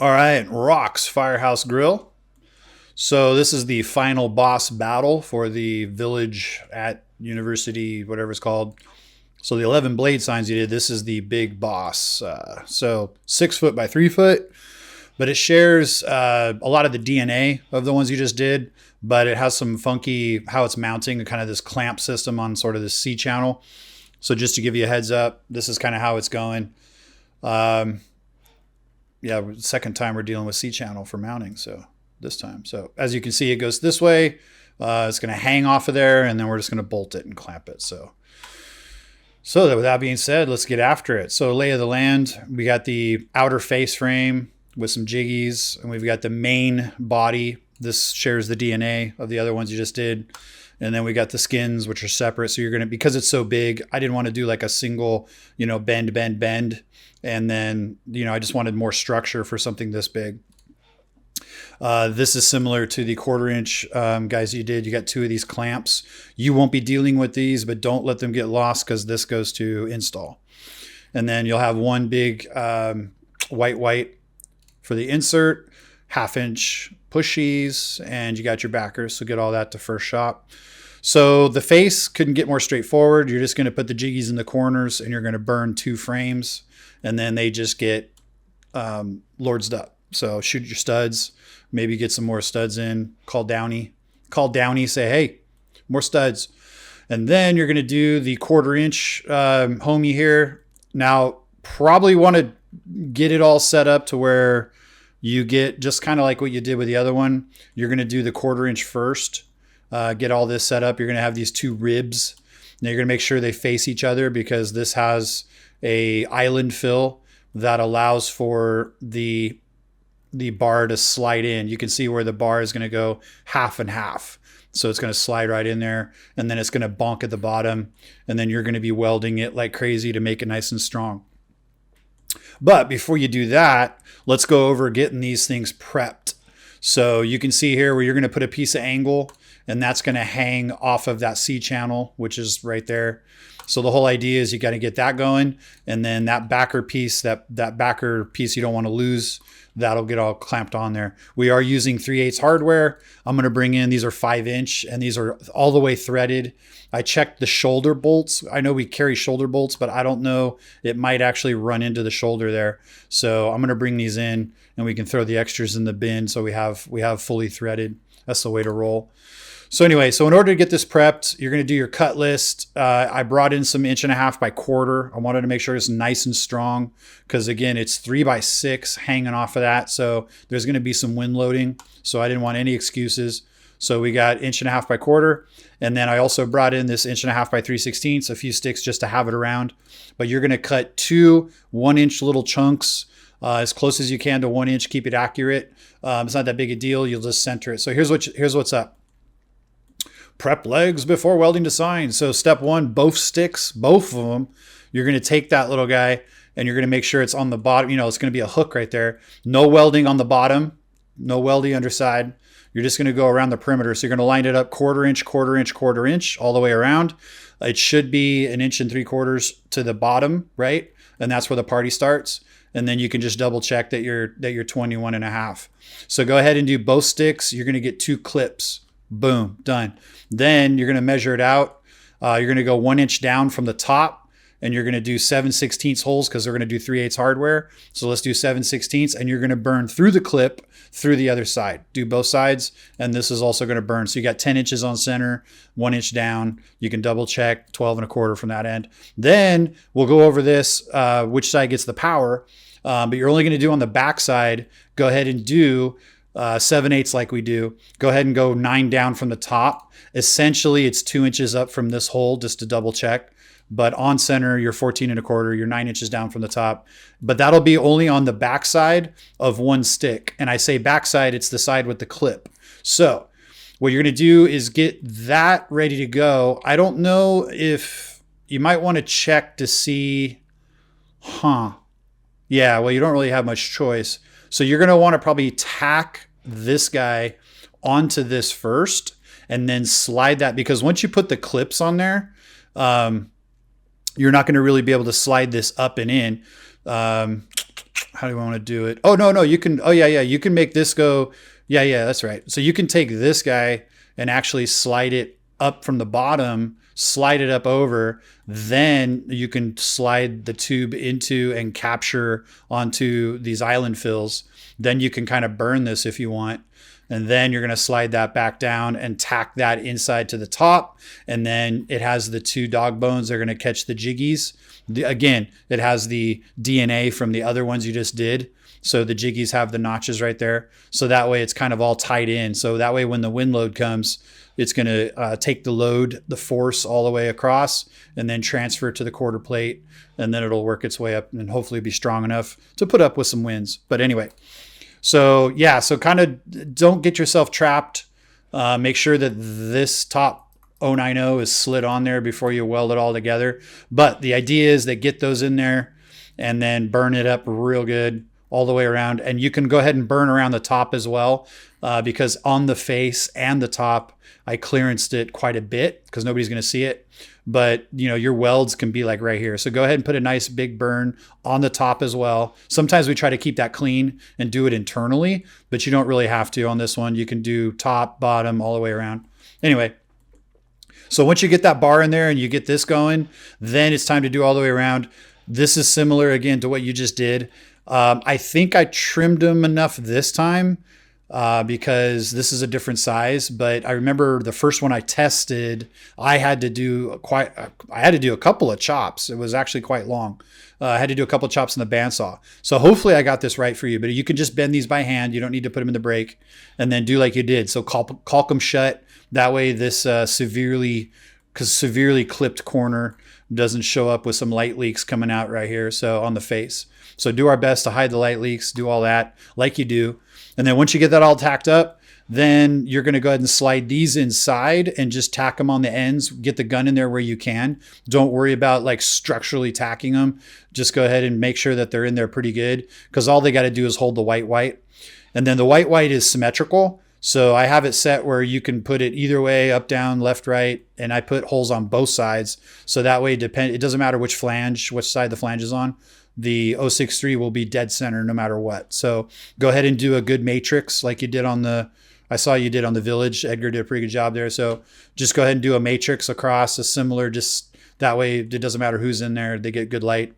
All right, rocks Firehouse Grill. So this is the final boss battle for the village at University, whatever it's called. So the 11 blade signs you did, this is the big boss. So 6 foot by 3 foot, but it shares a lot of the DNA of the ones you just did, but it has some funky how it's mounting, kind of this clamp system on sort of the C channel. So just to give you a heads up, this is kind of how it's going. Yeah, second time we're dealing with C channel for mounting. So this time, so as you can see, it goes this way. It's going to hang off of there, and then we're just going to bolt it and clamp it. So with that being said, let's get after it. So lay of the land, we got the outer face frame with some jiggies, and we've got the main body. This shares the DNA of the other ones you just did. And then we got the skins, which are separate. So you're going to, because it's so big, I didn't want to do like a single, bend. And then, I just wanted more structure for something this big. This is similar to the 1/4 inch guys you did. You got 2 of these clamps. You won't be dealing with these, but don't let them get lost because this goes to install. And then you'll have one big white for the insert, 1/2 inch pushies, and you got your backers. So get all that to first shop. So the face couldn't get more straightforward. You're just going to put the jiggies in the corners, and you're going to burn 2 frames, and then they just get lordsed up. So shoot your studs, maybe get some more studs in, call Downey, say, hey, more studs. And then you're going to do the 1/4 inch homie here. Now, probably want to get it all set up to where you get just kind of like what you did with the other one. You're going to do the 1/4 inch first, get all this set up. You're going to have these 2 ribs. Now you're going to make sure they face each other because this has a island fill that allows for the bar to slide in. You can see where the bar is going to go 1/2 and 1/2. So it's going to slide right in there, and then it's going to bonk at the bottom, and then you're going to be welding it like crazy to make it nice and strong. But before you do that, let's go over getting these things prepped. So you can see here where you're going to put a piece of angle, and that's going to hang off of that C channel, which is right there. So the whole idea is you got to get that going, and then that backer piece, that backer piece you don't want to lose, that'll get all clamped on there. We are using 3/8 hardware. I'm going to bring in, these are 5 inch, and these are all the way threaded. I checked the shoulder bolts. I know we carry shoulder bolts, but I don't know, it might actually run into the shoulder there. So I'm going to bring these in, and we can throw the extras in the bin. So we have fully threaded. That's the way to roll. So anyway, so in order to get this prepped, you're going to do your cut list. I brought in some 1.5 by 1/4. I wanted to make sure it's nice and strong because, again, it's 3 by 6 hanging off of that. So there's going to be some wind loading. So I didn't want any excuses. So we got 1.5 by 1/4. And then I also brought in this 1.5 by 3/16, a few sticks just to have it around. But you're going to cut 2 1-inch little chunks as close as you can to 1 inch. Keep it accurate. It's not that big a deal. You'll just center it. So here's what's up. Prep legs before welding to sign. So step 1, both sticks, both of them, you're going to take that little guy and you're going to make sure it's on the bottom. It's going to be a hook right there. No welding on the bottom, no welding underside. You're just going to go around the perimeter. So you're going to line it up 1/4 inch, 1/4 inch, 1/4 inch all the way around. It should be 1 3/4 inches to the bottom, right? And that's where the party starts. And then you can just double check that you're 21.5. So go ahead and do both sticks. You're going to get 2 clips. Boom, done. Then you're going to measure it out. You're going to go 1 inch down from the top, and you're going to do 7/16 holes because we're going to do 3/8 hardware. So let's do 7/16, and you're going to burn through the clip through the other side. Do both sides, and this is also going to burn. So you got 10 inches on center, 1 inch down. You can double check 12.25 from that end. Then we'll go over this, which side gets the power, but you're only going to do on the back side. Go ahead and do 7/8 like we do. Go ahead and go 9 down from the top. Essentially, it's 2 inches up from this hole just to double check. But on center, you're 14.25. You're 9 inches down from the top. But that'll be only on the backside of one stick. And I say backside, it's the side with the clip. So what you're going to do is get that ready to go. I don't know if you might want to check to see, yeah, well, you don't really have much choice. So you're going to want to probably tack this guy onto this first and then slide that, because once you put the clips on there, you're not going to really be able to slide this up and in. how do I want to do it? Oh, no, you can, oh yeah, you can make this go. Yeah, that's right. So you can take this guy and actually slide it up from the bottom, slide it up over, then you can slide the tube into and capture onto these island fills. Then you can kind of burn this if you want. And then you're going to slide that back down and tack that inside to the top. And then it has the 2 dog bones. They're going to catch the jiggies. Again, it has the DNA from the other ones you just did. So the jiggies have the notches right there. So that way it's kind of all tied in. So that way when the wind load comes, it's going to take the load, the force all the way across, and then transfer it to the quarter plate. And then it'll work its way up and hopefully be strong enough to put up with some winds. But anyway, so yeah, so kind of don't get yourself trapped. Make sure that this top 090 is slid on there before you weld it all together. But the idea is that get those in there and then burn it up real good all the way around. And you can go ahead and burn around the top as well, because on the face and the top, I clearanced it quite a bit because nobody's going to see it. But you know, your welds can be like right here. So go ahead and put a nice big burn on the top as well. Sometimes we try to keep that clean and do it internally, but you don't really have to on this one. You can do top, bottom, all the way around. Anyway, so once you get that bar in there and you get this going, then it's time to do all the way around. This is similar again to what you just did. I think I trimmed them enough this time because this is a different size. But I remember the first one I tested, I had to do a couple of chops. It was actually quite long. I had to do a couple of chops in the bandsaw. So hopefully I got this right for you. But you can just bend these by hand. You don't need to put them in the brake, and then do like you did. So caulk them shut. That way this severely clipped corner doesn't show up with some light leaks coming out right here. So on the face. So do our best to hide the light leaks, do all that like you do. And then once you get that all tacked up, then you're going to go ahead and slide these inside and just tack them on the ends. Get the gun in there where you can. Don't worry about like structurally tacking them. Just go ahead and make sure that they're in there pretty good, because all they got to do is hold the white. And then the white is symmetrical. So I have it set where you can put it either way, up, down, left, right. And I put holes on both sides. So that way it doesn't matter which side the flange is on. The 063 will be dead center no matter what. So go ahead and do a good matrix like you did I saw you did on the Village. Edgar did a pretty good job there. So just go ahead and do a matrix across, a similar, just that way it doesn't matter who's in there. They get good light.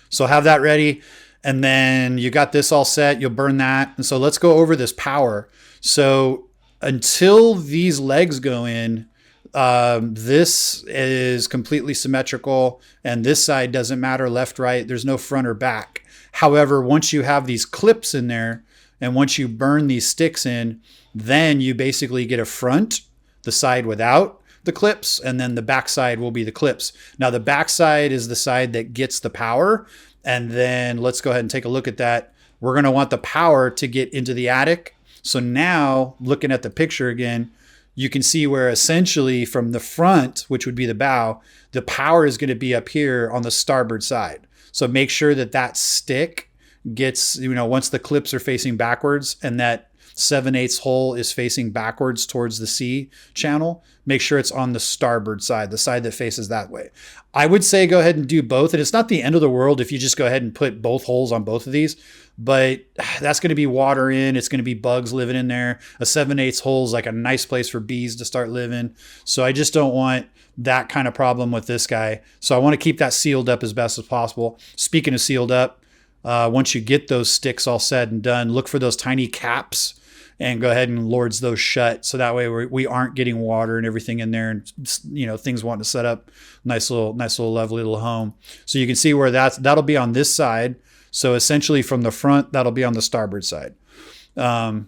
So have that ready. And then you got this all set. You'll burn that. And so let's go over this power. So until these legs go in, this is completely symmetrical, and this side doesn't matter left, right. There's no front or back. However, once you have these clips in there and once you burn these sticks in, then you basically get a front, the side without the clips, and then the back side will be the clips. Now the back side is the side that gets the power. And then let's go ahead and take a look at that. We're going to want the power to get into the attic. So now looking at the picture again, you can see where essentially from the front, which would be the bow, the power is going to be up here on the starboard side. So make sure that that stick gets, once the clips are facing backwards and that 7/8 hole is facing backwards towards the C channel, make sure it's on the starboard side, the side that faces that way. I would say go ahead and do both. And it's not the end of the world if you just go ahead and put both holes on both of these, but that's going to be water in. It's going to be bugs living in there. A 7/8 hole is like a nice place for bees to start living. So I just don't want that kind of problem with this guy. So I want to keep that sealed up as best as possible. Speaking of sealed up, once you get those sticks all said and done, look for those tiny caps and go ahead and lords those shut. So that way we aren't getting water and everything in there, and things wanting to set up nice little lovely little home. So you can see where that'll be on this side. So essentially from the front, that'll be on the starboard side. And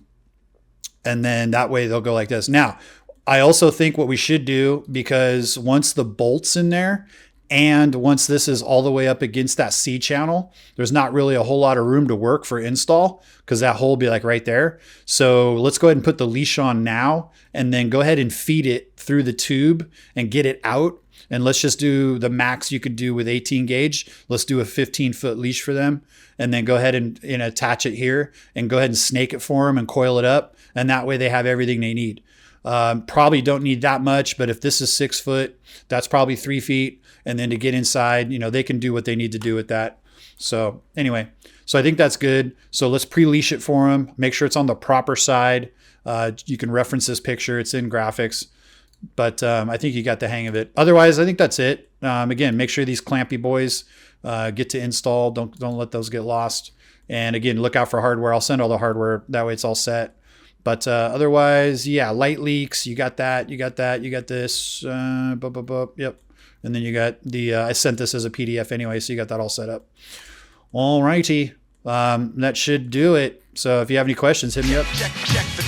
then that way they'll go like this. Now, I also think what we should do, because once the bolt's in there, and once this is all the way up against that C channel, there's not really a whole lot of room to work for install, because that hole will be like right there. So let's go ahead and put the leash on now, and then go ahead and feed it through the tube and get it out. And let's just do the max you could do with 18 gauge. Let's do a 15-foot leash for them, and then go ahead and attach it here and go ahead and snake it for them and coil it up. And that way they have everything they need. Probably don't need that much, but if this is 6 foot, that's probably 3 feet. And then to get inside, they can do what they need to do with that. So anyway, so I think that's good. So let's pre-leash it for him. Make sure it's on the proper side. You can reference this picture. It's in graphics. But I think you got the hang of it. Otherwise, I think that's it. Again, make sure these clampy boys get to install. Don't let those get lost. And again, look out for hardware. I'll send all the hardware. That way it's all set. But otherwise, yeah, light leaks. You got that. You got that. You got this. Yep. And then you got the, I sent this as a PDF anyway, so you got that all set up. All righty. That should do it. So if you have any questions, hit me up. Check.